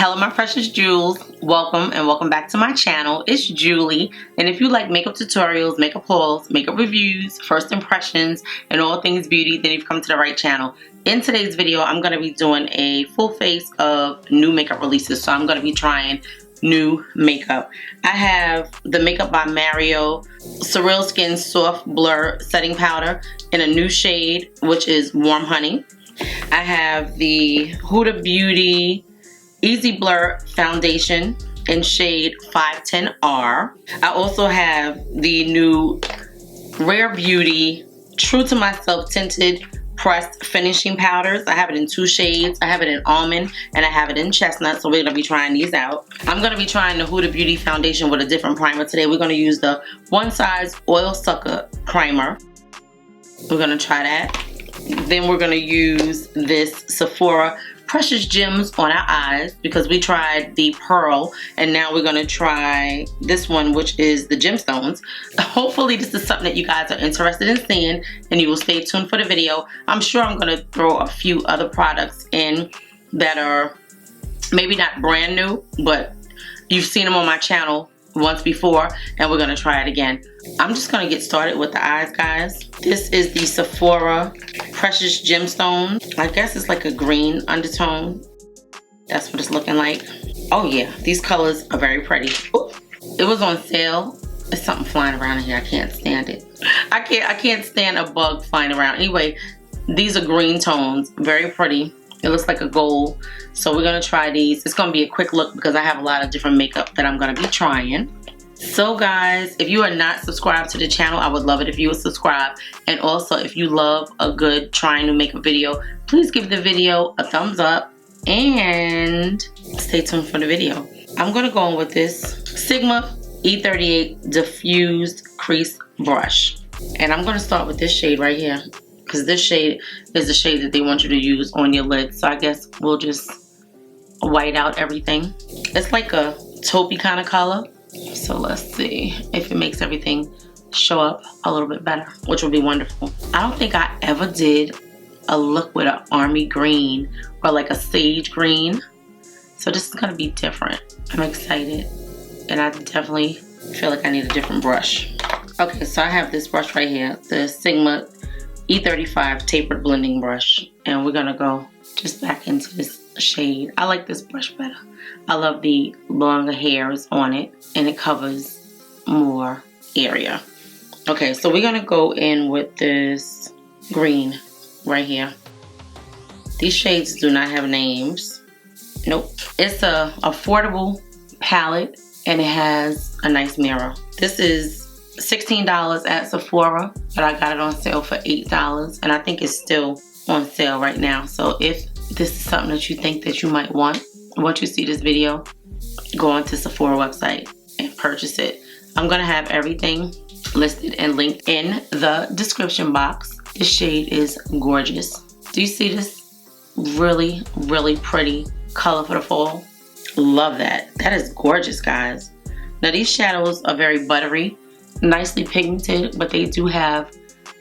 Hello my precious jewels, welcome and welcome back to my channel. It's Julie, and if you like makeup tutorials, makeup hauls, makeup reviews, first impressions, and all things beauty, then you've come to the right channel. In today's video, I'm going to be doing a full face of new makeup releases, so I'm going to be trying new makeup. I have the Makeup by Mario Surreal Skin Soft Blur Setting Powder in a new shade, which is Warm Honey. I have the Huda Beauty Easy Blur Foundation in shade 510R. I also have the new Rare Beauty True to Myself Tinted Pressed Finishing Powders. I have it in two shades. I have it in Almond and I have it in Chestnut, so we're going to be trying these out. I'm going to be trying the Huda Beauty Foundation with a different primer today. We're going to use the One Size Oil Sucker Primer. We're going to try that. Then we're going to use this Sephora Precious Gems on our eyes because we tried the Pearl and now we're going to try this one, which is the Gemstones. Hopefully this is something that you guys are interested in seeing and you will stay tuned for the video. I'm sure I'm going to throw a few other products in that are maybe not brand new, but you've seen them on my channel once before and we're going to try it again. I'm just going to get started with the eyes, guys. This is the Sephora Precious Gemstones. I guess it's like a green undertone. That's what it's looking like. Oh yeah, these colors are very pretty. Ooh, it was on sale. There's something flying around in here. I can't stand it. I can't stand a bug flying around. Anyway, these are green tones. Very pretty. It looks like a gold. So we're going to try these. It's going to be a quick look because I have a lot of different makeup that I'm going to be trying. So guys, if you are not subscribed to the channel, I would love it if you would subscribe. And also, if you love a good trying new makeup video, please give the video a thumbs up and stay tuned for the video. I'm going to go in with this Sigma E38 Diffused Crease Brush. And I'm going to start with this shade right here, because this shade is the shade that they want you to use on your lids. So I guess we'll just white out everything. It's like a taupey kind of color. So let's see if it makes everything show up a little bit better, which would be wonderful. I don't think I ever did a look with an army green or like a sage green. So this is going to be different. I'm excited. And I definitely feel like I need a different brush. Okay, so I have this brush right here, the Sigma E35 Tapered Blending Brush. And we're going to go just back into this shade. I like this brush better. I love the longer hairs on it and it covers more area. Okay, so we're gonna go in with this green right here. These shades do not have names. Nope. It's a affordable palette and it has a nice mirror. This is $16 at Sephora, but I got it on sale for $8 and I think it's still on sale right now. So if this is something that you think that you might want, once you see this video, go onto Sephora website and purchase it. I'm gonna have everything listed and linked in the description box. This shade is gorgeous. Do you see this really, really pretty color for the fall? Love that. That is gorgeous, guys. Now these shadows are very buttery, nicely pigmented, but they do have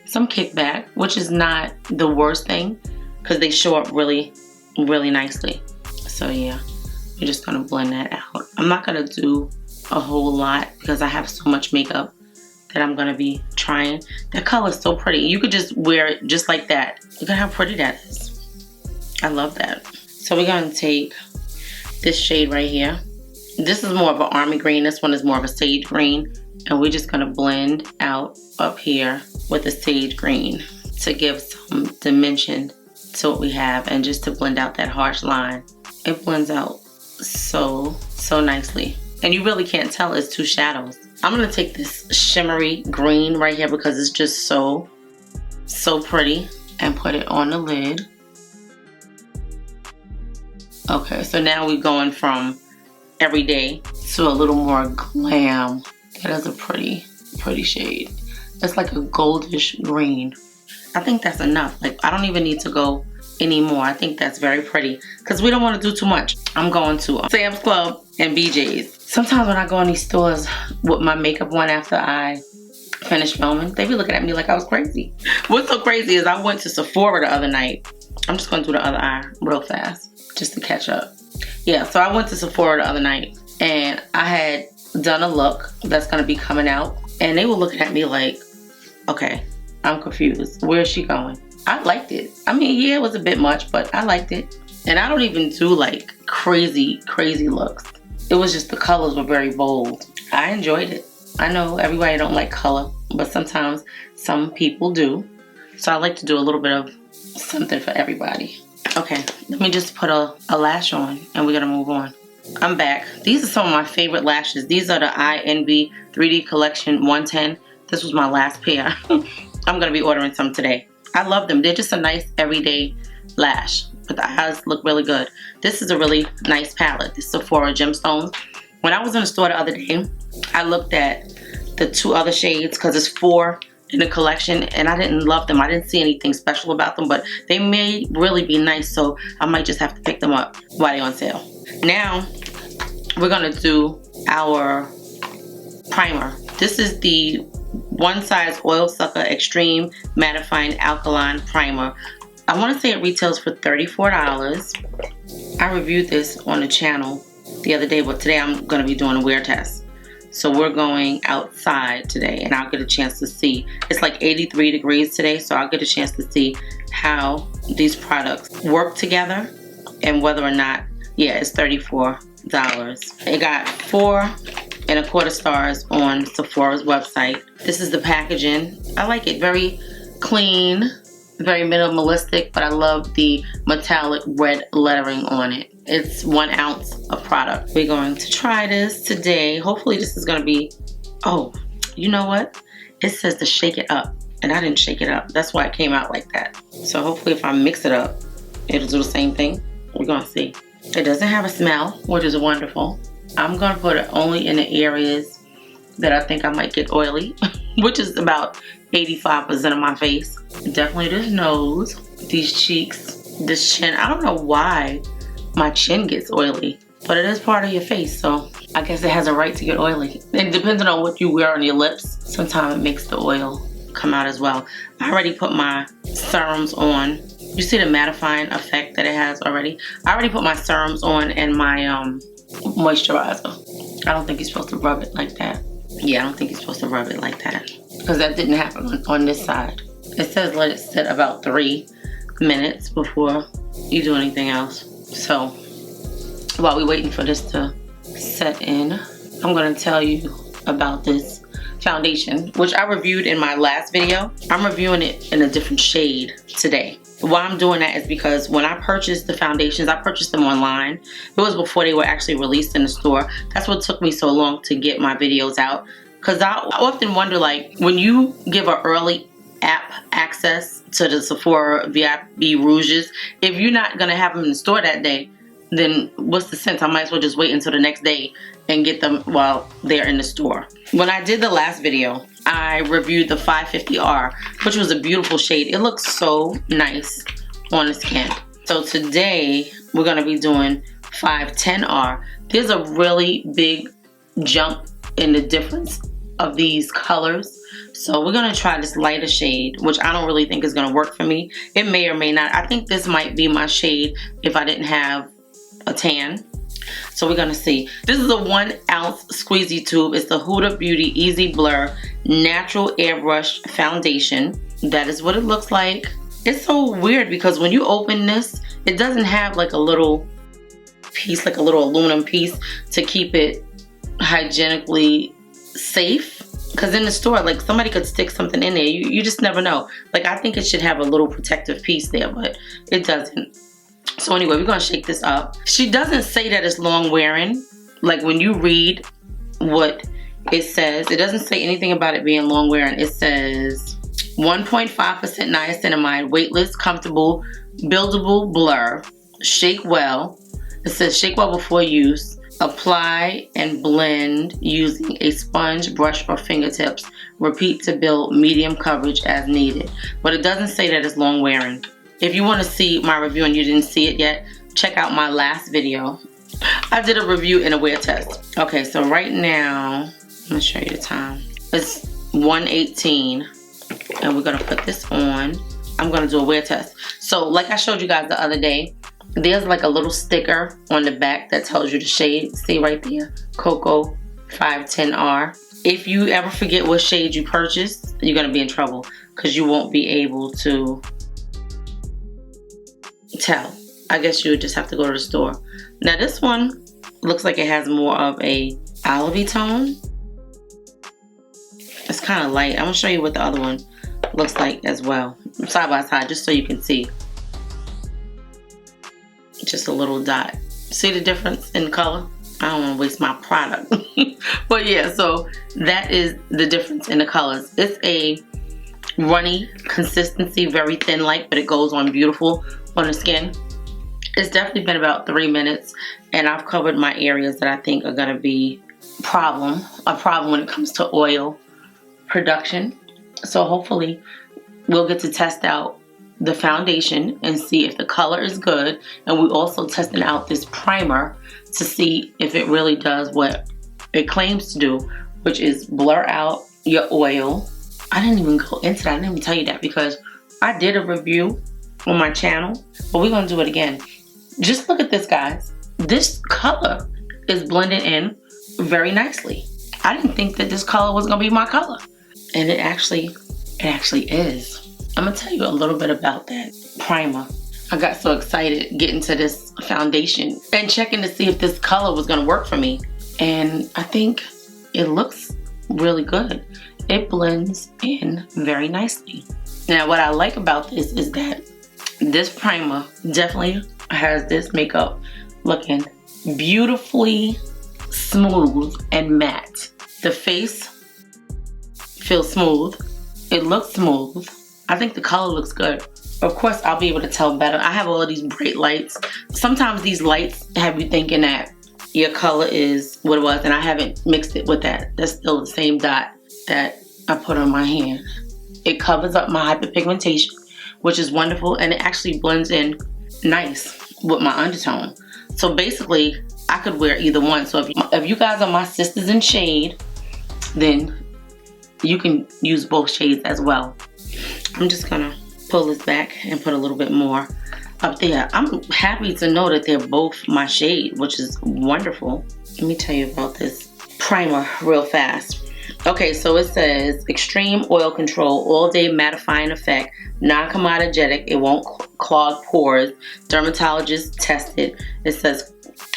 some kickback, which is not the worst thing because they show up really, really nicely. So yeah, we're just gonna blend that out. I'm not gonna do a whole lot because I have so much makeup that I'm gonna be trying. That color is so pretty. You could just wear it just like that. Look at how pretty that is. I love that. So we're gonna take this shade right here. This is more of an army green. This one is more of a sage green. And we're just gonna blend out up here with the sage green to give some dimension to what we have and just to blend out that harsh line. It blends out so nicely. And you really can't tell it's two shadows. I'm gonna take this shimmery green right here because it's just so pretty and put it on the lid. Okay, so now we're going from everyday to a little more glam. That is a pretty shade. It's like a goldish green. I think that's enough. Like, I don't even need to go anymore. I think that's very pretty because we don't want to do too much. I'm going to Sam's Club and BJ's. Sometimes when I go in these stores with my makeup on after I finish filming, they be looking at me like I was crazy. What's so crazy is I went to Sephora the other night. I'm just going to do the other eye real fast. just to catch up. Yeah, so I went to Sephora the other night and I had done a look that's gonna be coming out, and they were looking at me like, okay, I'm confused. Where is she going? I liked it. I mean, yeah, it was a bit much, but I liked it. And I don't even do like crazy looks. It was just the colors were very bold. I enjoyed it. I know everybody don't like color, but sometimes some people do. So I like to do a little bit of something for everybody. Okay, let me just put a lash on and we're gonna move on. I'm back. These are some of my favorite lashes. These are the INB 3D Collection 110. This was my last pair. I'm gonna be ordering some today. I love them. They're just a nice everyday lash, but the eyes look really good. This is a really nice palette. This is Sephora Gemstones. When I was in the store the other day, I looked at the 2 other shades because it's 4 in the collection, and I didn't love them. I didn't see anything special about them, but they may really be nice, so I might just have to pick them up while they're on sale. Now, we're gonna do our primer. This is the One Size Oil Sucker Extreme Mattifying Alkaline Primer. I wanna say it retails for $34. I reviewed this on the channel the other day, but today I'm gonna be doing a wear test. So we're going outside today and I'll get a chance to see. It's like 83 degrees today, so I'll get a chance to see how these products work together and whether or not, yeah, it's $34. It got 4.25 stars on Sephora's website. This is the packaging. I like it, very clean, very minimalistic, but I love the metallic red lettering on it. It's 1 ounce of product. We're going to try this today. Hopefully this is gonna be, oh, you know what? It says to shake it up, and I didn't shake it up. That's why it came out like that. So hopefully if I mix it up, it'll do the same thing. We're gonna see. It doesn't have a smell, which is wonderful. I'm gonna put it only in the areas that I think I might get oily, which is about 85% of my face. Definitely this nose, these cheeks, this chin. I don't know why my chin gets oily, but it is part of your face, so I guess it has a right to get oily. And depending on what you wear on your lips, sometimes it makes the oil come out as well. I already put my serums on. You see the mattifying effect that it has already? I already put my serums on and my moisturizer. I don't think you're supposed to rub it like that. Yeah, I don't think you're supposed to rub it like that, because that didn't happen on this side. It says let it sit about 3 minutes before you do anything else. So while we're waiting for this to set in, I'm gonna tell you about this foundation, which I reviewed in my last video. I'm reviewing it in a different shade today. Why I'm doing that is because when I purchased the foundations, I purchased them online. It was before they were actually released in the store. That's what took me so long to get my videos out. Because I often wonder, like, when you give an early app access to the Sephora VIP Rouges, if you're not gonna have them in the store that day, then what's the sense? I might as well just wait until the next day and get them while they're in the store. When I did the last video, I reviewed the 550R, which was a beautiful shade. It looks so nice on the skin. So today we're gonna be doing 510R. There's a really big jump in the difference of these colors. So we're gonna try this lighter shade, which I don't really think is gonna work for me. It may or may not. I think this might be my shade if I didn't have a tan. So we're gonna see. This is a 1 ounce squeezy tube. It's the Huda Beauty Easy Blur Natural Airbrush Foundation. That is what it looks like. It's so weird because when you open this, it doesn't have like a little piece, like a little aluminum piece to keep it hygienically safe. Because in the store, like, somebody could stick something in there. You just never know. Like, I think it should have a little protective piece there, but it doesn't. So anyway, we're gonna shake this up. She doesn't say that it's long wearing. Like, when you read what it says, it doesn't say anything about it being long wearing. It says 1.5% niacinamide, weightless, comfortable, buildable blur. Shake well. It says shake well before use. Apply and blend using a sponge, brush, or fingertips. Repeat to build medium coverage as needed. But it doesn't say that it's long wearing. If you want to see my review and you didn't see it yet, check out my last video. I did a review and a wear test. Okay, so right now, let me show you the time. It's 1:18, and we're gonna put this on. I'm gonna do a wear test. So like I showed you guys the other day, There's like a little sticker on the back that tells you the shade. See right there, Cocoa 510R. If you ever forget what shade you purchased, you're gonna be in trouble because you won't be able to tell. I guess you would just have to go to the store. Now this one looks like it has more of a olivey tone. It's kind of light. I'm gonna show you what the other one looks like as well, side by side, just so you can see. Just a little dot. See the difference in color? I don't want to waste my product. But yeah, so that is the difference in the colors. It's a runny consistency, very thin like, but it goes on beautiful on the skin. It's definitely been about 3 minutes, and I've covered my areas that I think are gonna be a problem when it comes to oil production. So hopefully we'll get to test out the foundation and see if the color is good, and we're also testing out this primer to see if it really does what it claims to do, which is blur out your oil. I didn't even go into that. I didn't even tell you that because I did a review on my channel, but we're gonna do it again. Just look at this, guys. This color is blending in very nicely. I didn't think that this color was gonna be my color, and it actually is. I'm gonna tell you a little bit about that primer. I got so excited getting to this foundation and checking to see if this color was gonna work for me. And I think it looks really good. It blends in very nicely. Now what I like about this is that this primer definitely has this makeup looking beautifully smooth and matte. The face feels smooth. It looks smooth. I think the color looks good. Of course, I'll be able to tell better. I have all of these bright lights. Sometimes these lights have you thinking that your color is what it was, and I haven't mixed it with that. That's still the same dot that I put on my hand. It covers up my hyperpigmentation, which is wonderful, and it actually blends in nice with my undertone. So basically, I could wear either one. So if you guys are my sisters in shade, then you can use both shades as well. I'm just gonna pull this back and put a little bit more up there. I'm happy to know that they're both my shade, which is wonderful. Let me tell you about this primer real fast. Okay, so it says extreme oil control, all day mattifying effect, non-comedogenic, it won't clog pores, dermatologist tested. It says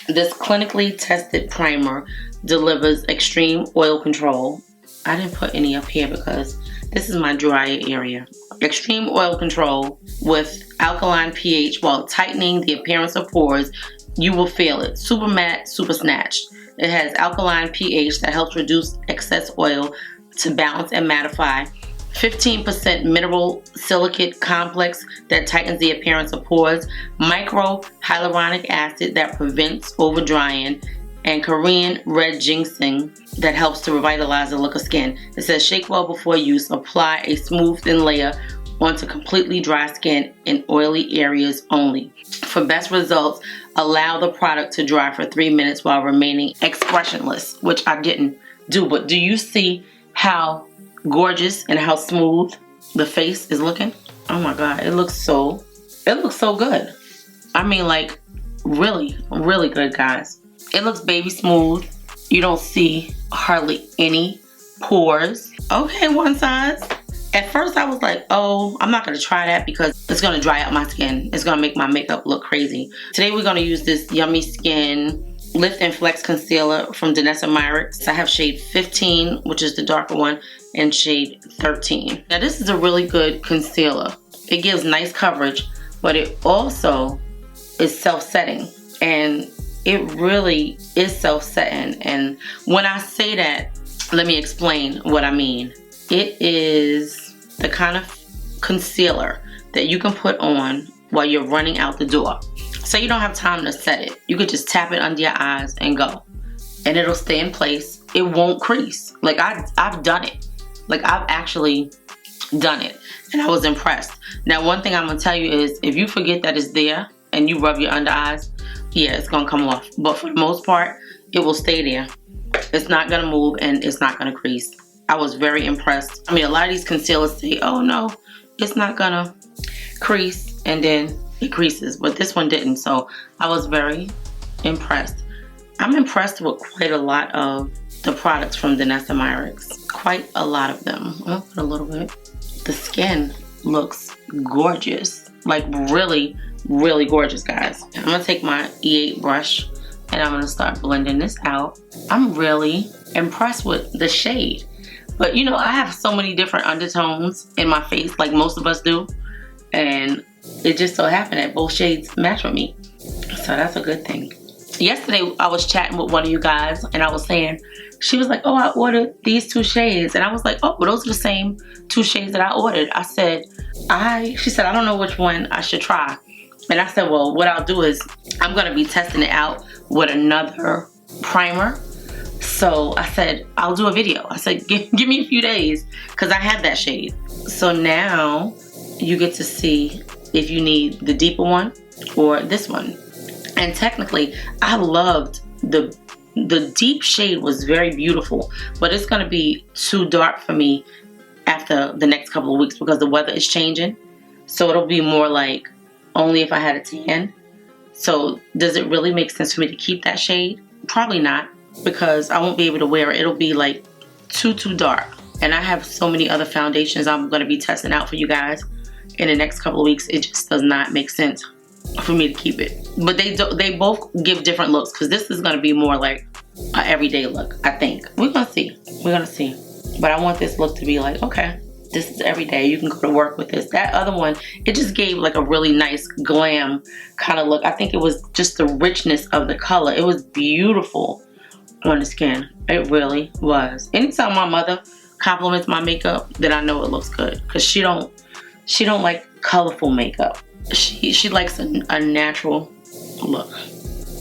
this clinically tested primer delivers extreme oil control. I didn't put any up here because this is my drier area. Extreme oil control with alkaline pH while tightening the appearance of pores. You will feel it. Super matte, super snatched. It has alkaline pH that helps reduce excess oil to balance and mattify. 15% mineral silicate complex that tightens the appearance of pores. Micro hyaluronic acid that prevents over drying. And Korean red ginseng that helps to revitalize the look of skin. It says shake well before use. Apply a smooth thin layer onto completely dry skin in oily areas only. For best results, allow the product to dry for 3 minutes while remaining expressionless, which I didn't do. But do you see how gorgeous and how smooth the face is looking? Oh my God, it looks so good. I mean, like, really, really good, guys. It looks baby smooth. You don't see hardly any pores. Okay, one size. At first I was like, oh, I'm not gonna try that because it's gonna dry out my skin. It's gonna make my makeup look crazy. Today we're gonna use this Yummy Skin Lift and Flex Concealer from Danessa Myricks. I have shade 15, which is the darker one, and shade 13. Now this is a really good concealer. It gives nice coverage, but it also is self-setting. And it really is self-setting. And when I say that, let me explain what I mean. It is the kind of concealer that you can put on while you're running out the door. So you don't have time to set it. You could just tap it under your eyes and go. And it'll stay in place. It won't crease. Like I've done it. Like I've actually done it. And I was impressed. Now one thing I'm gonna tell you is if you forget that it's there and you rub your under eyes, yeah, it's gonna come off. But for the most part, it will stay there. It's not gonna move and it's not gonna crease. I was very impressed. I mean, a lot of these concealers say, oh no, it's not gonna crease, and then it creases, but this one didn't. So I was very impressed. I'm impressed with quite a lot of the products from Danessa Myricks. Quite a lot of them. I'm gonna put a little bit. The skin looks gorgeous. Like really, really gorgeous, guys. I'm gonna take my E8 brush and I'm gonna start blending this out. I'm really impressed with the shade. But you know, I have so many different undertones in my face, like most of us do. And it just so happened that both shades match with me. So that's a good thing. Yesterday, I was chatting with one of you guys and I was saying, she was like, oh, I ordered these 2 shades. And I was like, oh, well, those are the same 2 shades that I ordered. I said, she said, I don't know which one I should try. And I said, well, what I'll do is I'm going to be testing it out with another primer. So I said, I'll do a video. I said, give me a few days because I have that shade. So now you get to see if you need the deeper one or this one. And technically, I loved the deep shade was very beautiful, but it's gonna be too dark for me after the next couple of weeks because the weather is changing. So it'll be more like only if I had a tan. So does it really make sense for me to keep that shade? Probably not, because I won't be able to wear it. It'll be like too dark. And I have so many other foundations I'm gonna be testing out for you guys in the next couple of weeks. It just does not make sense for me to keep it. But they both give different looks, because this is gonna be more like an everyday look, I think. We're gonna see. We're gonna see. But I want this look to be like, okay, this is everyday. You can go to work with this. That other one, it just gave like a really nice glam kind of look. I think it was just the richness of the color. It was beautiful on the skin. It really was. Anytime my mother compliments my makeup, then I know it looks good, because she don't like colorful makeup. She likes a natural look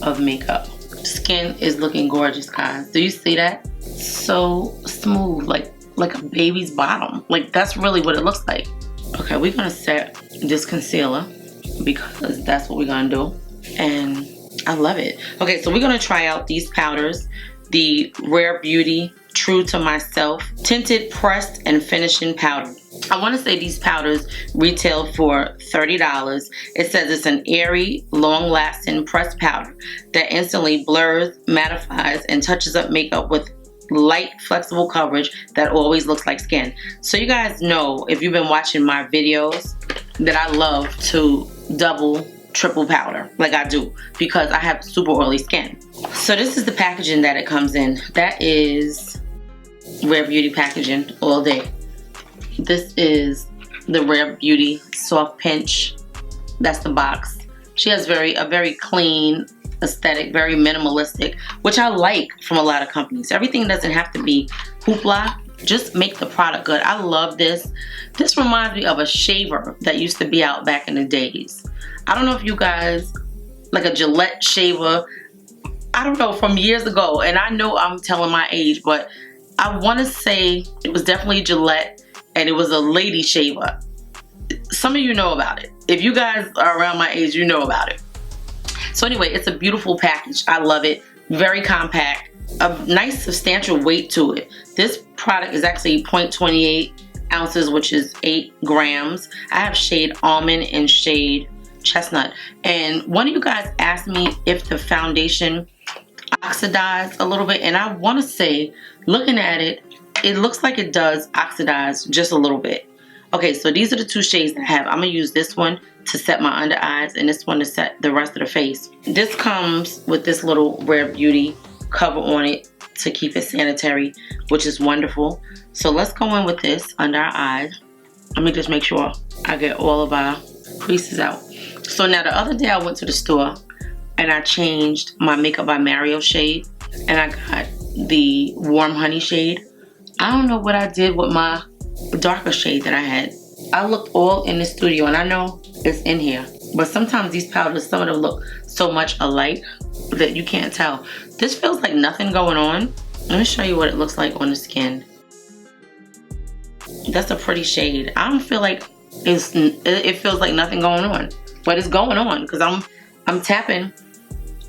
of makeup. Skin is looking gorgeous, guys. Do you see that? So smooth, like a baby's bottom. Like, that's really what it looks like. Okay, we're gonna set this concealer because that's what we're gonna do. And I love it. Okay, so we're gonna try out these powders. The Rare Beauty True to Myself Tinted Pressed and Finishing Powder. I want to say these powders retail for $30. It says it's an airy, long-lasting pressed powder that instantly blurs, mattifies, and touches up makeup with light, flexible coverage that always looks like skin. So you guys know, if you've been watching my videos, that I love to double, triple powder like I do, because I have super oily skin. So this is the packaging that it comes in. That is Rare Beauty packaging all day. This is the Rare Beauty Soft Pinch. That's the box. She has a very clean aesthetic, very minimalistic, which I like from a lot of companies. Everything doesn't have to be hoopla. Just make the product good. I love this. This reminds me of a shaver that used to be out back in the days. I don't know if you guys, like a Gillette shaver, I don't know, from years ago. And I know I'm telling my age, but I want to say it was definitely Gillette, and it was a lady shaver. Some of you know about it. If you guys are around my age, you know about it. So anyway, it's a beautiful package. I love it. Very compact. A nice substantial weight to it. This product is actually 0.28 ounces, which is 8 grams. I have shade Almond and shade Chestnut. And one of you guys asked me if the foundation oxidized a little bit. And I want to say, looking at it, it looks like it does oxidize just a little bit. Okay, so these are the 2 shades that I have. I'm going to use this one to set my under eyes and this one to set the rest of the face. This comes with this little Rare Beauty cover on it to keep it sanitary, which is wonderful. So let's go in with this under our eyes. Let me just make sure I get all of our creases out. So now the other day I went to the store and I changed my Makeup by Mario shade and I got the Warm Honey shade. I don't know what I did with my darker shade that I had. I looked all in the studio and I know it's in here, but sometimes these powders, some of them look so much alike that you can't tell. This feels like nothing going on. Let me show you what it looks like on the skin. That's a pretty shade. I don't feel like it feels like nothing going on, but it's going on because I'm tapping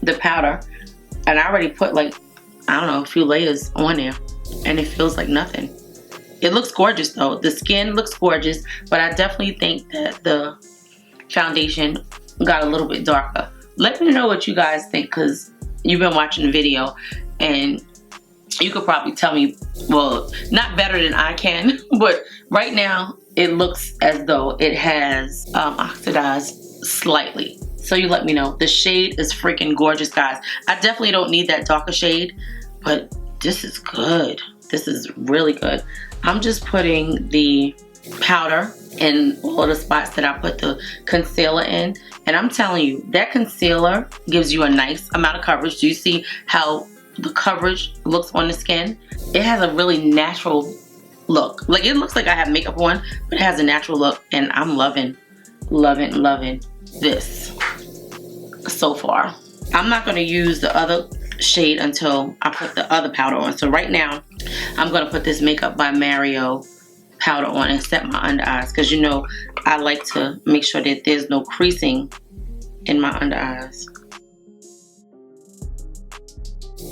the powder and I already put like, I don't know, a few layers on there and it feels like nothing. It looks gorgeous though. The skin looks gorgeous, but I definitely think that the foundation got a little bit darker. Let me know what you guys think, because you've been watching the video and you could probably tell me, well, not better than I can, but right now it looks as though it has oxidized slightly. So you let me know. The shade is freaking gorgeous, guys. I definitely don't need that darker shade, but this is good. This is really good. I'm just putting the powder in all of the spots that I put the concealer in. And I'm telling you, that concealer gives you a nice amount of coverage. Do you see how the coverage looks on the skin? It has a really natural look. Like, it looks like I have makeup on, but it has a natural look. And I'm loving this so far. I'm not going to use the other shade until I put the other powder on. So right now, I'm going to put this Makeup by Mario powder on and set my under eyes, because you know I like to make sure that there's no creasing in my under eyes.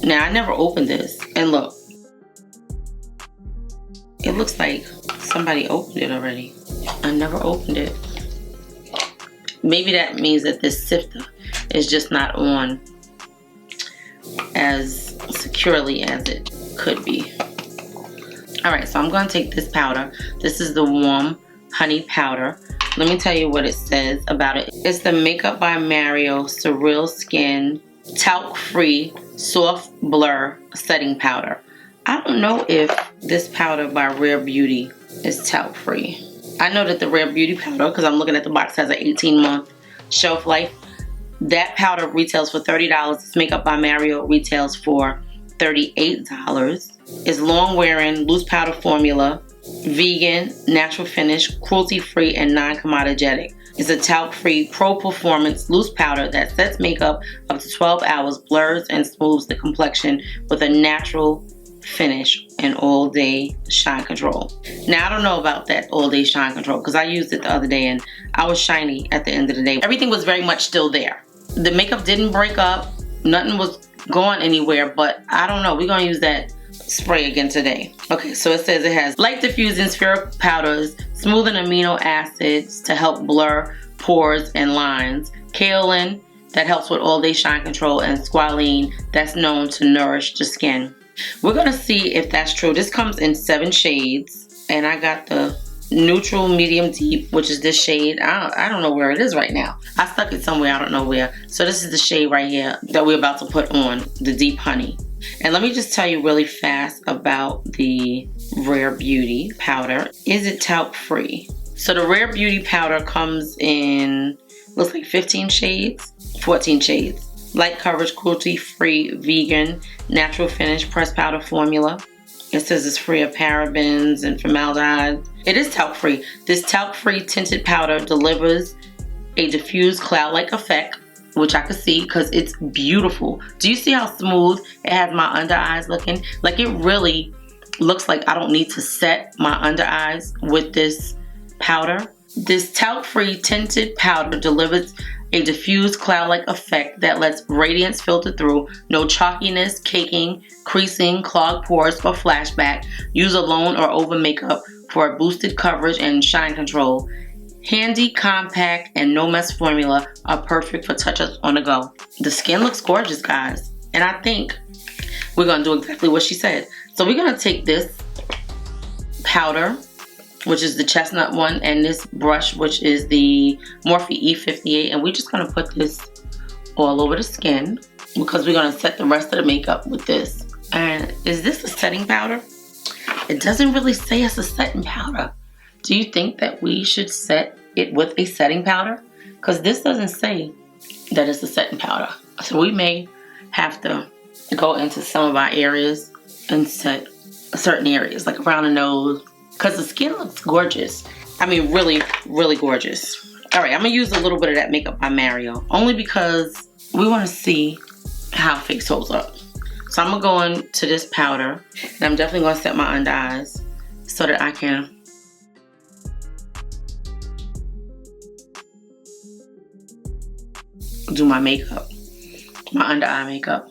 Now, I never opened this, and look, it looks like somebody opened it already. I never opened it. Maybe that means that this sifter is just not on as securely as it could be. Alright, so I'm going to take this powder. This is the Warm Honey Powder. Let me tell you what it says about it. It's the Makeup by Mario Surreal Skin Talc-free Soft Blur Setting Powder. I don't know if this powder by Rare Beauty is talc-free. I know that the Rare Beauty powder, because I'm looking at the box, has an 18-month shelf life. That powder retails for $30. This Makeup by Mario retails for $38. It's long-wearing, loose powder formula, vegan, natural finish, cruelty-free, and non-comedogenic. It's a talc-free pro performance loose powder that sets makeup up to 12 hours, blurs and smooths the complexion with a natural finish and all-day shine control. Now, I don't know about that all-day shine control, because I used it the other day and I was shiny at the end of the day. Everything was very much still there. The makeup didn't break up. Nothing was going anywhere, but I don't know. We're going to use that spray again today. Okay, so it says it has light diffusing spherical powders, smoothing amino acids to help blur pores and lines, kaolin that helps with all-day shine control, and squalene that's known to nourish the skin. We're going to see if that's true. This comes in 7 shades, and I got the neutral medium deep, which is this shade. I don't know where it is right now. I stuck it somewhere, I don't know where. So this is the shade right here that we're about to put on, the Deep Honey. And let me just tell you really fast about the Rare Beauty powder. Is it talc-free? So the Rare Beauty powder comes in, looks like 15 shades, 14 shades. Light coverage, cruelty-free, vegan, natural finish, pressed powder formula. It says it's free of parabens and formaldehyde. It is talc-free. This talc-free tinted powder delivers a diffused cloud-like effect, which I could see because it's beautiful. Do you see how smooth it has my under eyes looking? Like, it really looks like I don't need to set my under eyes with this powder. This talc-free tinted powder delivers a diffused cloud-like effect that lets radiance filter through. No chalkiness, caking, creasing, clogged pores, or flashback. Use alone or over makeup for a boosted coverage and shine control. Handy, compact, and no mess formula are perfect for touch-ups on the go. The skin looks gorgeous, guys. And I think we're going to do exactly what she said. So we're going to take this powder, which is the chestnut one, and this brush, which is the Morphe E58, and we're just going to put this all over the skin because we're going to set the rest of the makeup with this. And is this a setting powder? It doesn't really say it's a setting powder. Do you think that we should set it with a setting powder? Because this doesn't say that it's a setting powder. So we may have to go into some of our areas and set certain areas, like around the nose, because the skin looks gorgeous. I mean, really, really gorgeous. All right, I'm going to use a little bit of that Makeup by Mario, only because we want to see how face holds up. So I'm going to go into this powder, and I'm definitely going to set my under eyes so that I can do my makeup, my under eye makeup.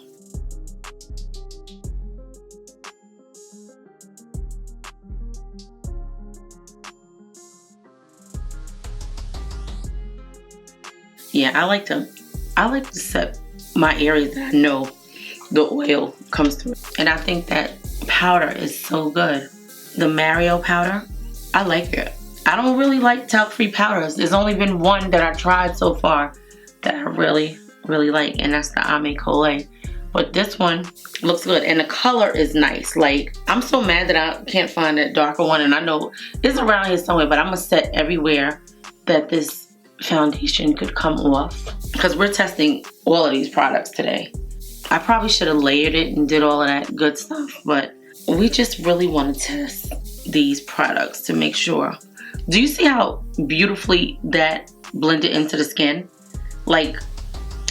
Yeah, I like to set my areas that I know the oil comes through. And I think that powder is so good. The Mario powder, I like it. I don't really like talc-free powders. There's only been one that I tried so far that I really, really like, and that's the Ame Cole. But this one looks good, and the color is nice. Like, I'm so mad that I can't find that darker one, and I know it's around here somewhere, but I'm gonna set everywhere that this foundation could come off, because we're testing all of these products today. I probably should have layered it and did all of that good stuff, but we just really want to test these products to make sure. Do you see how beautifully that blended into the skin? Like,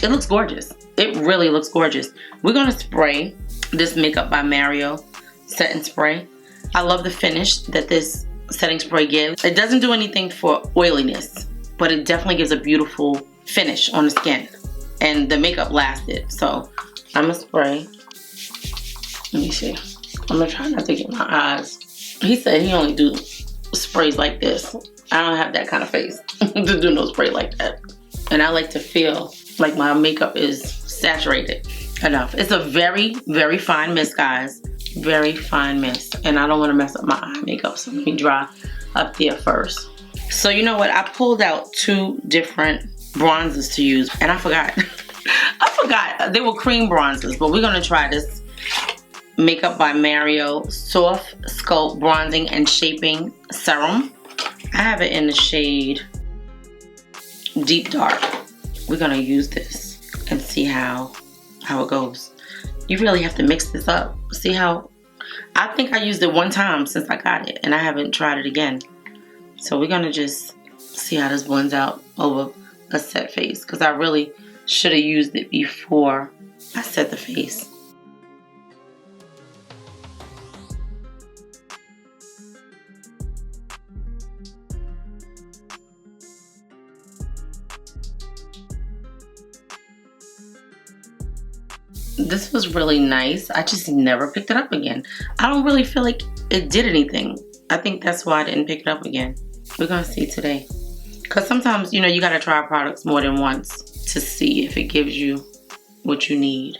it looks gorgeous. It really looks gorgeous. We're gonna spray this Makeup by Mario setting spray. I love the finish that this setting spray gives. It doesn't do anything for oiliness, but it definitely gives a beautiful finish on the skin. And the makeup lasted, so I'm gonna spray. Let me see. I'm gonna try not to get my eyes. He said he only do sprays like this. I don't have that kind of face to do no spray like that. And I like to feel like my makeup is saturated enough. It's a very, very fine mist, guys. Very fine mist. And I don't want to mess up my eye makeup, so let me dry up there first. So you know what? I pulled out 2 different bronzers to use, and I forgot. I forgot. They were cream bronzers, but we're going to try this Makeup by Mario Soft Sculpt Bronzing and Shaping Serum. I have it in the shade Deep Dark. We're gonna use this and see how it goes. You really have to mix this up. See how, I think I used it one time since I got it, and I haven't tried it again. So we're gonna just see how this blends out over a set face, because I really should have used it before I set the face. This was really nice. I just never picked it up again. I don't really feel like it did anything. I think that's why I didn't pick it up again. We're gonna see today. Because sometimes, you know, you gotta try products more than once to see if it gives you what you need.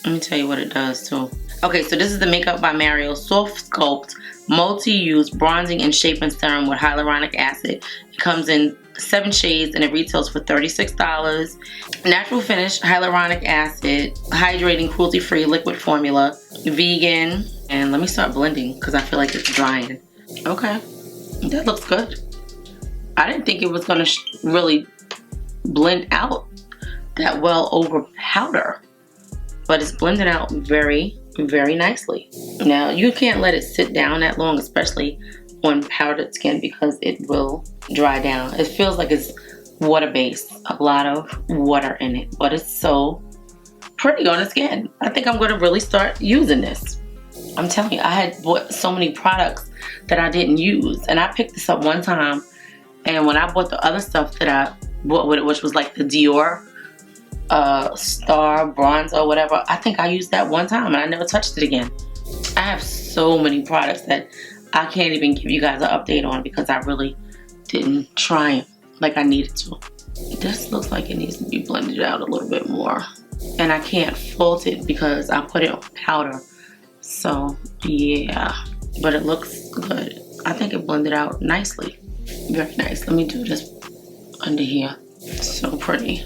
Let me tell you what it does too. Okay, so this is the Makeup by Mario Soft Sculpt Multi-Use Bronzing and Shaping Serum with Hyaluronic Acid. It comes in 7 shades and it retails for $36. Natural finish, hyaluronic acid, hydrating, cruelty-free liquid formula, vegan. And let me start blending because I feel like it's drying. Okay, that looks good. I didn't think it was gonna really blend out that well over powder, but it's blended out very, very nicely. Now, you can't let it sit down that long, especially on powdered skin, because it will dry down. It feels like it's water-based, a lot of water in it, but it's so pretty on the skin. I think I'm gonna really start using this. I'm telling you, I had bought so many products that I didn't use, and I picked this up one time, and when I bought the other stuff that I bought with it, which was like the Dior Star Bronze or whatever, I think I used that one time and I never touched it again. I have so many products that I can't even give you guys an update on because I really didn't try them like I needed to. This looks like it needs to be blended out a little bit more, and I can't fault it because I put it on powder. So yeah, but it looks good. I think it blended out nicely. Very nice. Let me do this under here. So pretty.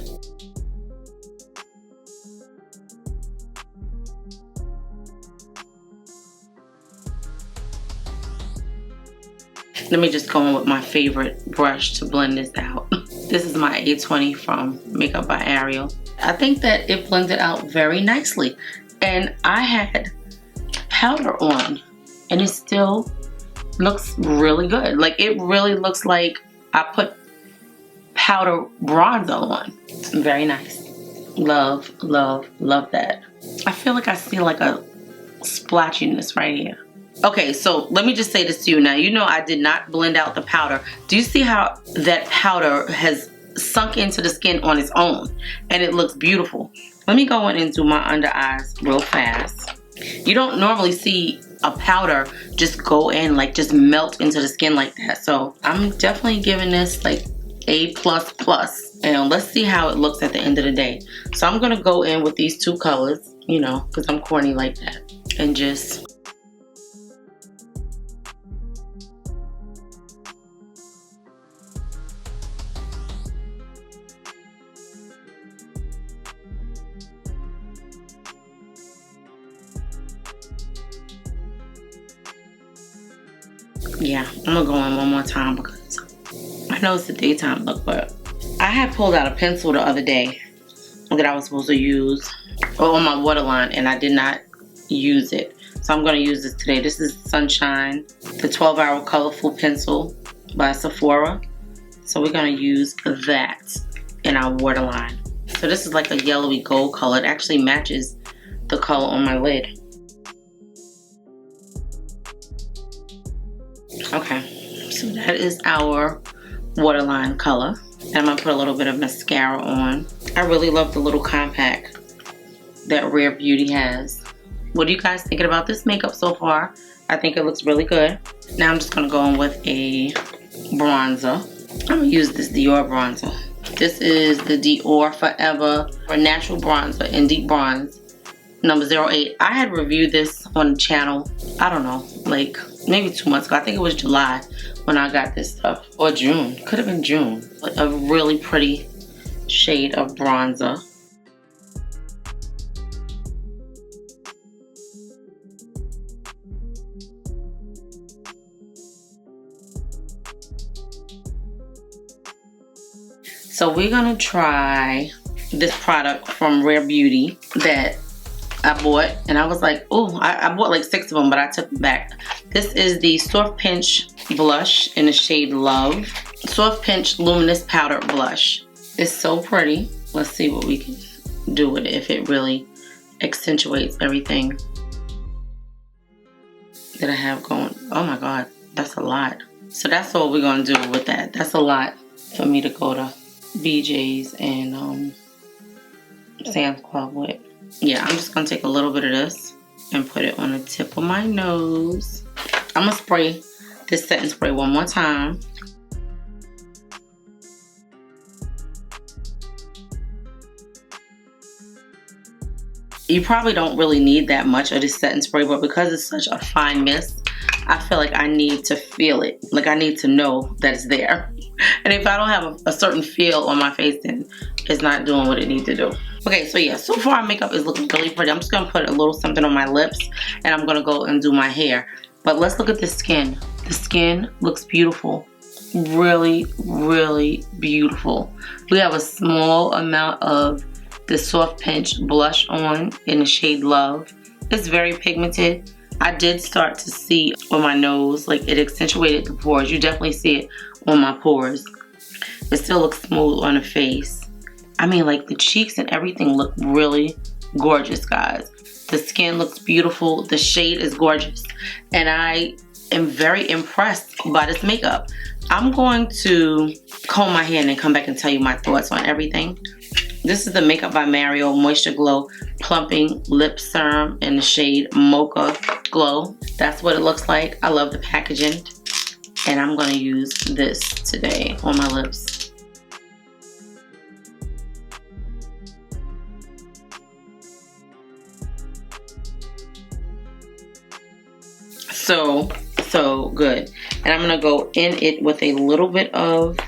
Let me just go in with my favorite brush to blend this out. This is my A20 from Makeup by Ariel. I think that it blended out very nicely. And I had powder on and it still looks really good. Like, it really looks like I put powder bronzer on. Very nice. Love, love, love that. I feel like I see like a splotchiness right here. Okay, so let me just say this to you now. You know I did not blend out the powder. Do you see how that powder has sunk into the skin on its own? And it looks beautiful. Let me go in and do my under eyes real fast. You don't normally see a powder just go in, like just melt into the skin like that. So I'm definitely giving this like A++. And let's see how it looks at the end of the day. So I'm gonna go in with these two colors, you know, because I'm corny like that, and just yeah, I'm gonna go in one more time because I know it's the daytime look, but I had pulled out a pencil the other day that I was supposed to use on my waterline and I did not use it. So I'm gonna use this today. This is Sunshine, the 12-hour colorful pencil by Sephora. So we're gonna use that in our waterline. So this is like a yellowy gold color. It actually matches the color on my lid. Okay, so that is our waterline color. And I'm gonna put a little bit of mascara on. I really love the little compact that Rare Beauty has. What are you guys thinking about this makeup so far? I think it looks really good. Now I'm just gonna go in with a bronzer. I'm gonna use this Dior bronzer. This is the Dior Forever Natural Bronzer in Deep Bronze, number 08. I had reviewed this on the channel, I don't know, like maybe 2 months ago. I think it was July when I got this stuff, or June, could have been June. A really pretty shade of bronzer. So we're gonna try this product from Rare Beauty that I bought, and I was like, oh, I bought like 6 of them, but I took them back. This is the Soft Pinch blush in the shade Love. Soft Pinch Luminous Powder Blush. It's so pretty. Let's see what we can do with it, if it really accentuates everything that I have going. Oh my God, that's a lot. So that's what we're gonna do with that. That's a lot for me to go to BJ's and Sam's Club with. Yeah, I'm just gonna take a little bit of this and put it on the tip of my nose. I'm gonna spray this setting spray one more time. You probably don't really need that much of this setting spray, but because it's such a fine mist, I feel like I need to feel it. Like I need to know that it's there. And if I don't have a certain feel on my face, then it's not doing what it needs to do. Okay, so yeah, so far makeup is looking really pretty. I'm just gonna put a little something on my lips and I'm gonna go and do my hair. But let's look at the skin. The skin looks beautiful. Really, really beautiful. We have a small amount of the Soft Pinch blush on in the shade Love. It's very pigmented. I did start to see on my nose, like it accentuated the pores. You definitely see it on my pores. It still looks smooth on the face. I mean, like the cheeks and everything look really gorgeous, guys. The skin looks beautiful. The shade is gorgeous. And I am very impressed by this makeup. I'm going to comb my hair and then come back and tell you my thoughts on everything. This is the Makeup by Mario Moisture Glow Plumping Lip Serum in the shade Mocha Glow. That's what it looks like. I love the packaging. And I'm going to use this today on my lips. So good. And I'm going to go in it with a little bit of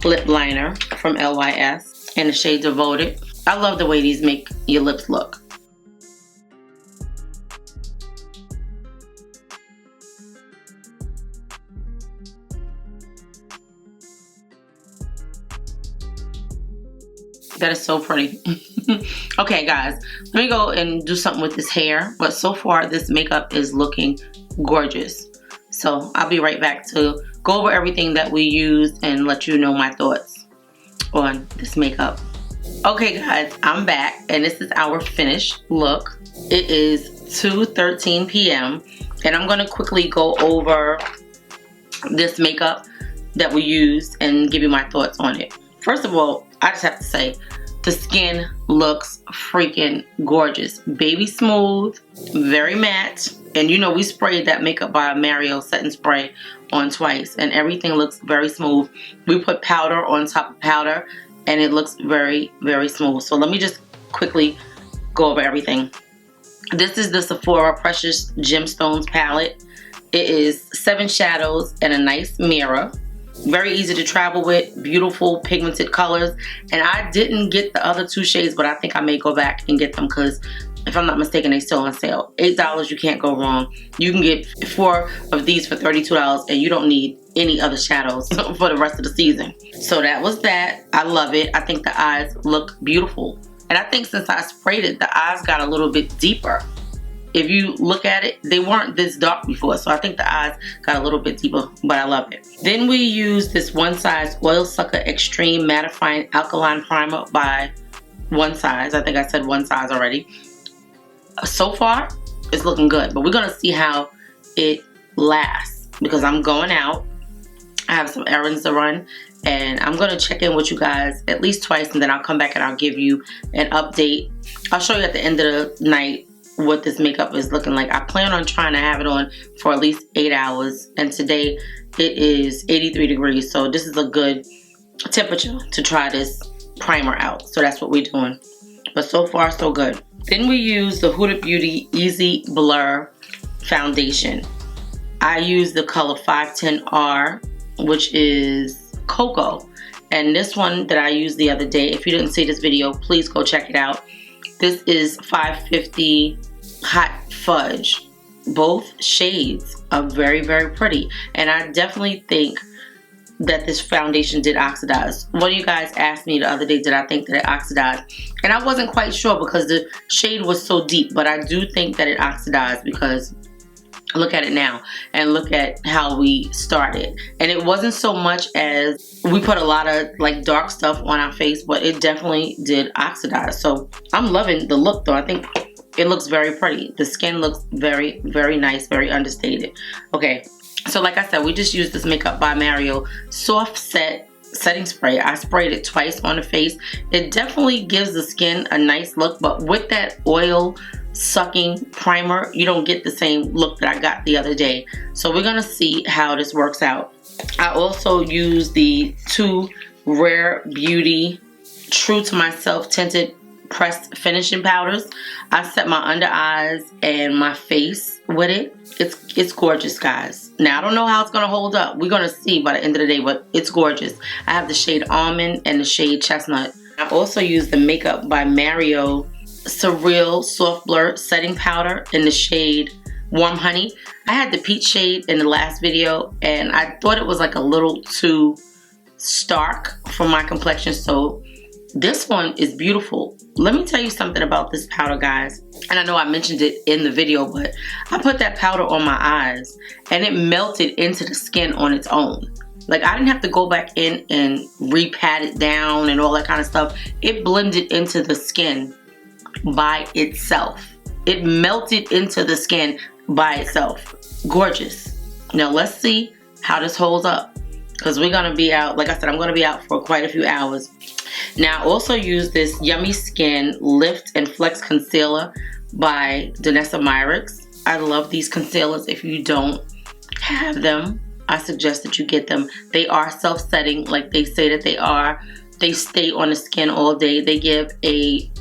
lip liner from LYS in the shade Devoted. I love the way these make your lips look. That is so pretty. Okay, guys, let me go and do something with this hair. But so far, this makeup is looking gorgeous. So I'll be right back to go over everything that we used and let you know my thoughts on this makeup. Okay, guys, I'm back, and this is our finished look. It is 2:13 p.m. and I'm gonna quickly go over this makeup that we used and give you my thoughts on it. First of all, I just have to say, the skin looks freaking gorgeous. Baby smooth, very matte. And you know, we sprayed that Makeup by Mario setting spray on twice, and everything looks very smooth. We put powder on top of powder, and it looks very, very smooth. So let me just quickly go over everything. This is the Sephora Precious Gemstones palette. It is 7 shadows and a nice mirror. Very easy to travel with, beautiful pigmented colors. And I didn't get the other 2 shades, but I think I may go back and get them because if I'm not mistaken, they're still on sale. $8, you can't go wrong. You can get 4 of these for $32 and you don't need any other shadows for the rest of the season. So that was that. I love it. I think the eyes look beautiful. And I think since I sprayed it, the eyes got a little bit deeper. If you look at it, they weren't this dark before, so I think the eyes got a little bit deeper, but I love it. Then we use this One Size Oil Sucker Extreme Mattifying Alkaline Primer by One Size. I think I said One Size already. So far, it's looking good, but we're gonna see how it lasts because I'm going out. I have some errands to run, and I'm gonna check in with you guys at least twice, and then I'll come back and I'll give you an update. I'll show you at the end of the night what this makeup is looking like. I plan on trying to have it on for at least 8 hours, and today it is 83 degrees, so this is a good temperature to try this primer out. So that's what we're doing, but so far so good. Then we use the Huda Beauty Easy Blur Foundation. I use the color 510R, which is Cocoa, and this one that I used the other day, if you didn't see this video, please go check it out. This is 550 Hot Fudge. Both shades are very, very pretty, and I definitely think that this foundation did oxidize. One of you guys asked me the other day, did I think that it oxidized? And I wasn't quite sure because the shade was so deep, but I do think that it oxidized because look at it now and look at how we started. And it wasn't so much as we put a lot of like dark stuff on our face, but it definitely did oxidize. So I'm loving the look though. I think it looks very pretty. The skin looks very, very nice, very understated. Okay, so like I said, we just used this Makeup by Mario Softset setting spray. I sprayed it twice on the face. It definitely gives the skin a nice look, but with that oil sucking primer, you don't get the same look that I got the other day. So we're gonna see how this works out. I also use the 2 Rare Beauty True to Myself tinted pressed finishing powders. I set my under eyes and my face with it. It's gorgeous, guys. Now I don't know how it's gonna hold up. We're gonna see by the end of the day, but it's gorgeous. I have the shade Almond and the shade Chestnut. I also use the Makeup by Mario Surreal Soft Blur Setting Powder in the shade Warm Honey. I had the peach shade in the last video, and I thought it was like a little too stark for my complexion, so this one is beautiful. Let me tell you something about this powder, guys. And I know I mentioned it in the video, but I put that powder on my eyes and it melted into the skin on its own. Like, I didn't have to go back in and re-pat it down and all that kind of stuff. It blended into the skin by itself. It melted into the skin by itself. Gorgeous. Now let's see how this holds up, because we're gonna be out, like I said, I'm gonna be out for quite a few hours. Now I also use this Yummy Skin Lift and Flex Concealer by Danessa Myricks. I love these concealers. If you don't have them, I suggest that you get them. They are self-setting like they say that they are. They stay on the skin all day. They give a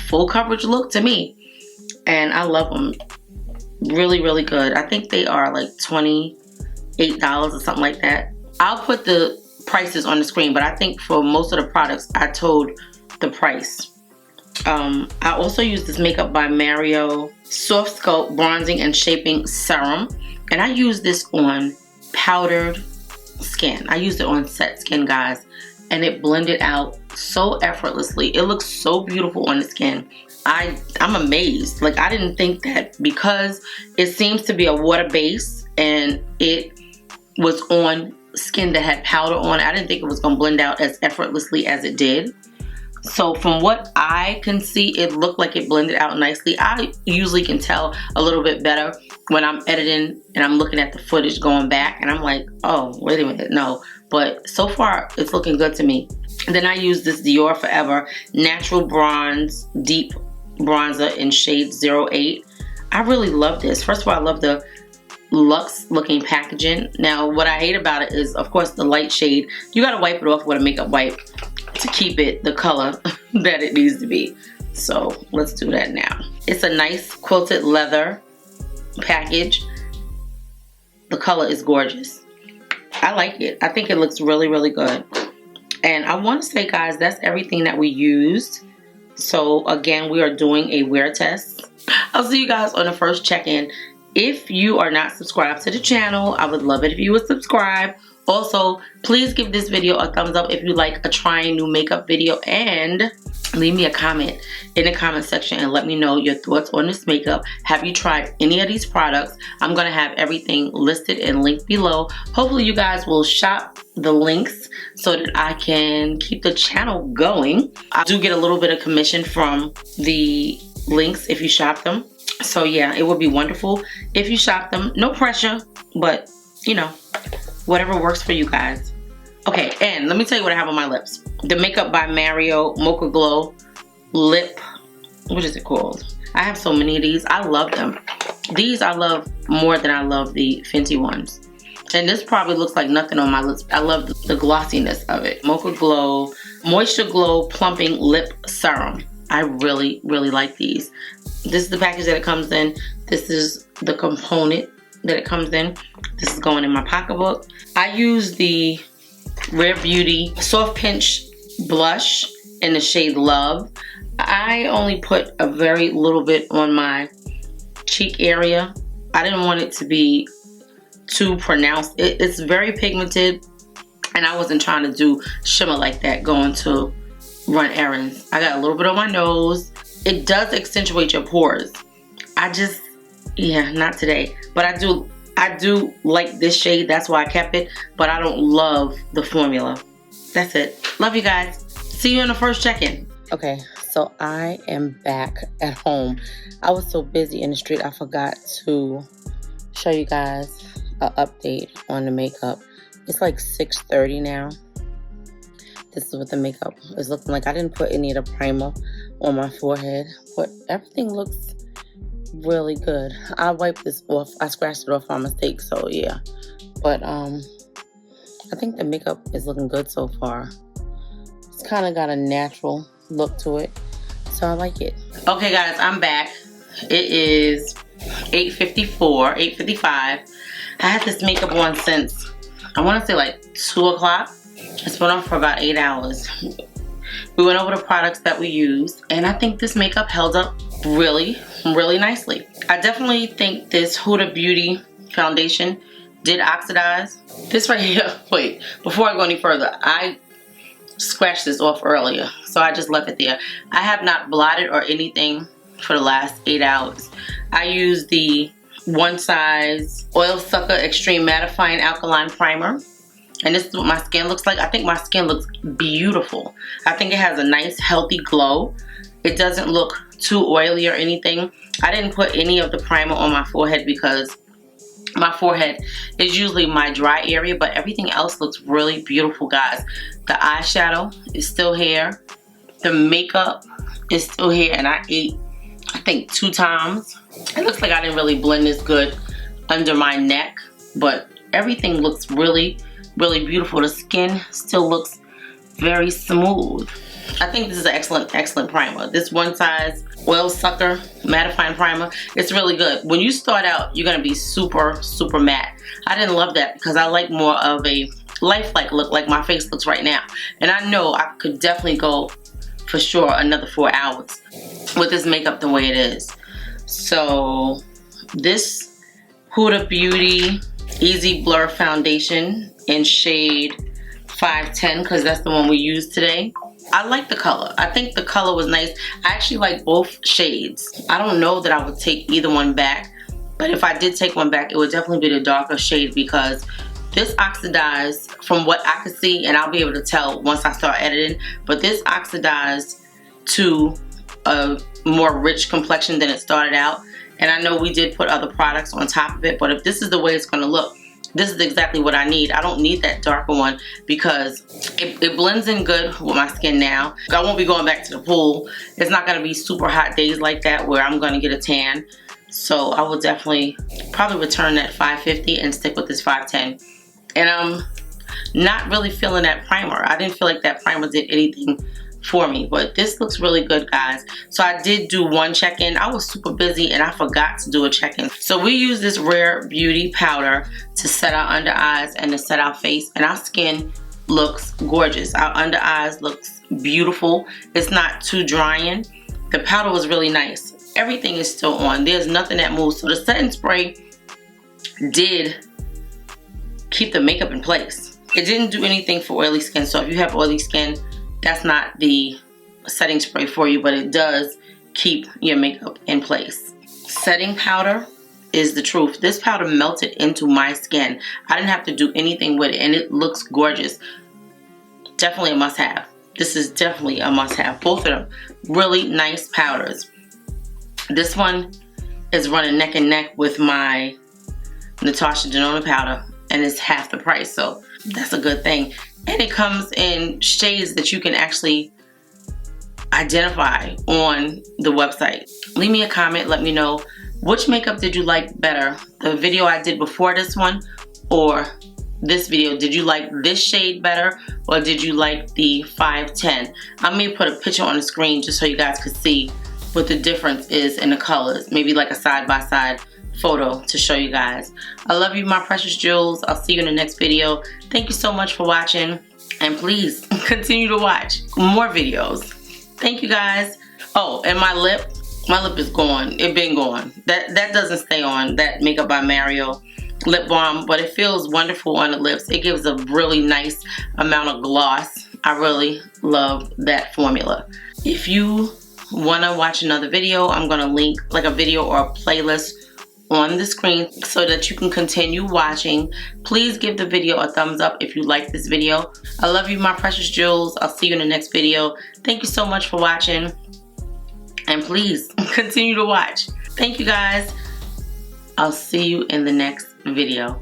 full coverage look to me, and I love them. Really, really good. I think they are like $28 or something like that. I'll put the prices on the screen, but I think for most of the products I told the price. I also use this Makeup by Mario Soft Sculpt Bronzing and Shaping Serum, and I use this on powdered skin. I used it on set skin, guys, and it blended out so effortlessly. It looks so beautiful on the skin. I'm amazed. Like, I didn't think that, because it seems to be a water base and it was on skin that had powder on. I didn't think it was going to blend out as effortlessly as it did. So from what I can see, it looked like it blended out nicely. I usually can tell a little bit better when I'm editing and I'm looking at the footage going back and I'm like, oh, wait a minute, no. But so far, it's looking good to me. And then I use this Dior Forever Natural Bronze Deep Bronzer in shade 08. I really love this. First of all, I love the luxe looking packaging. Now, what I hate about it is, of course, the light shade. You gotta wipe it off with a makeup wipe to keep it the color that it needs to be. So let's do that now. It's a nice quilted leather package. The color is gorgeous. I like it. I think it looks really, really good. And I want to say, guys, that's everything that we used. So again, we are doing a wear test. I'll see you guys on the first check-in. If you are not subscribed to the channel, I would love it if you would subscribe. Also, please give this video a thumbs up if you like a trying new makeup video, and leave me a comment in the comment section and let me know your thoughts on this makeup. Have you tried any of these products? I'm going to have everything listed and linked below. Hopefully you guys will shop the links so that I can keep the channel going. I do get a little bit of commission from the links if you shop them. So yeah, it would be wonderful if you shop them. No pressure, but you know, whatever works for you guys. Okay, and let me tell you what I have on my lips. The Makeup by Mario Mocha Glow Lip, what is it called? I have so many of these. I love them. These I love more than I love the Fenty ones. And this probably looks like nothing on my lips. I love the glossiness of it. Mocha Glow Moisture Glow Plumping Lip Serum. I really, really like these. This is the package that it comes in. This is the component that it comes in. This is going in my pocketbook. I use the Rare Beauty Soft Pinch Blush in the shade Love. I only put a very little bit on my cheek area. I didn't want it to be too pronounced. It's very pigmented, and I wasn't trying to do shimmer like that going to run errands. I got a little bit on my nose. It does accentuate your pores. Yeah, not today. But I do like this shade. That's why I kept it. But I don't love the formula. That's it. Love you guys. See you in the first check-in. Okay, so I am back at home. I was so busy in the street, I forgot to show you guys an update on the makeup. It's like 6:30 now. This is what the makeup is looking like. I didn't put any of the primer on my forehead, but everything looks really good. I wiped this off. I scratched it off by mistake, so yeah. But I think the makeup is looking good so far. It's kind of got a natural look to it, so I like it. Okay guys, I'm back. It is 8:54, 8:55. I had this makeup on since, I want to say like 2 o'clock. It's been on for about 8 hours. We went over the products that we used, and I think this makeup held up really, really nicely. I definitely think this Huda Beauty foundation did oxidize. This right here, wait, before I go any further, I scratched this off earlier, so I just left it there. I have not blotted or anything for the last 8 hours. I use the One Size Oil Sucker Extreme Mattifying Alkaline Primer. And this is what my skin looks like. I think my skin looks beautiful. I think it has a nice, healthy glow. It doesn't look too oily or anything. I didn't put any of the primer on my forehead because my forehead is usually my dry area, but everything else looks really beautiful, guys. The eyeshadow is still here. The makeup is still here, and I ate, I think, 2 times. It looks like I didn't really blend this good under my neck, but everything looks really, really beautiful. The skin still looks very smooth. I think this is an excellent primer. This One Size Oil Sucker Mattifying Primer, it's really good. When you start out, you're gonna be super, super matte. I didn't love that because I like more of a lifelike look, like my face looks right now. And I know I could definitely go for sure another 4 hours with this makeup the way it is. So this Huda Beauty Easy Blur Foundation in shade 510, because that's the one we used today. I like the color. I think the color was nice. I actually like both shades. I don't know that I would take either one back, but if I did take one back, it would definitely be the darker shade because this oxidized from what I could see, and I'll be able to tell once I start editing, but this oxidized to a more rich complexion than it started out. And I know we did put other products on top of it, but if this is the way it's going to look, this is exactly what I need. I don't need that darker one because it blends in good with my skin now. I won't be going back to the pool. It's not going to be super hot days like that where I'm going to get a tan. So I will definitely probably return that $5.50 and stick with this $5.10. And I'm not really feeling that primer. I didn't feel like that primer did anything for me, but this looks really good, guys. So I did do one check-in. I was super busy and I forgot to do a check-in. So we use this Rare Beauty powder to set our under eyes and to set our face, and our skin looks gorgeous. Our under eyes looks beautiful. It's not too drying. The powder was really nice. Everything is still on. There's nothing that moves. So the setting spray did keep the makeup in place. It didn't do anything for oily skin. So if you have oily skin, that's not the setting spray for you, but it does keep your makeup in place. Setting powder is the truth. This powder melted into my skin. I didn't have to do anything with it, and it looks gorgeous. Definitely a must-have. This is definitely a must-have. Both of them really nice powders. This one is running neck and neck with my Natasha Denona powder, and it's half the price, so that's a good thing. And it comes in shades that you can actually identify on the website. Leave me a comment, let me know which makeup did you like better, the video I did before this one or this video. Did you like this shade better, or did you like the 510? I may put a picture on the screen just so you guys could see what the difference is in the colors, maybe like a side-by-side photo to show you guys. I love you, my precious jewels. I'll see you in the next video. Thank you so much for watching, and please continue to watch more videos. Thank you, guys. Oh, and my lip is gone. It been gone. That doesn't stay on, that Makeup by Mario lip balm, but it feels wonderful on the lips. It gives a really nice amount of gloss. I really love that formula. If you want to watch another video, I'm going to link like a video or a playlist on the screen so that you can continue watching. Please give the video a thumbs up if you like this video. I love you, my precious jewels. I'll see you in the next video. Thank you so much for watching, and please continue to watch. Thank you, guys. I'll see you in the next video.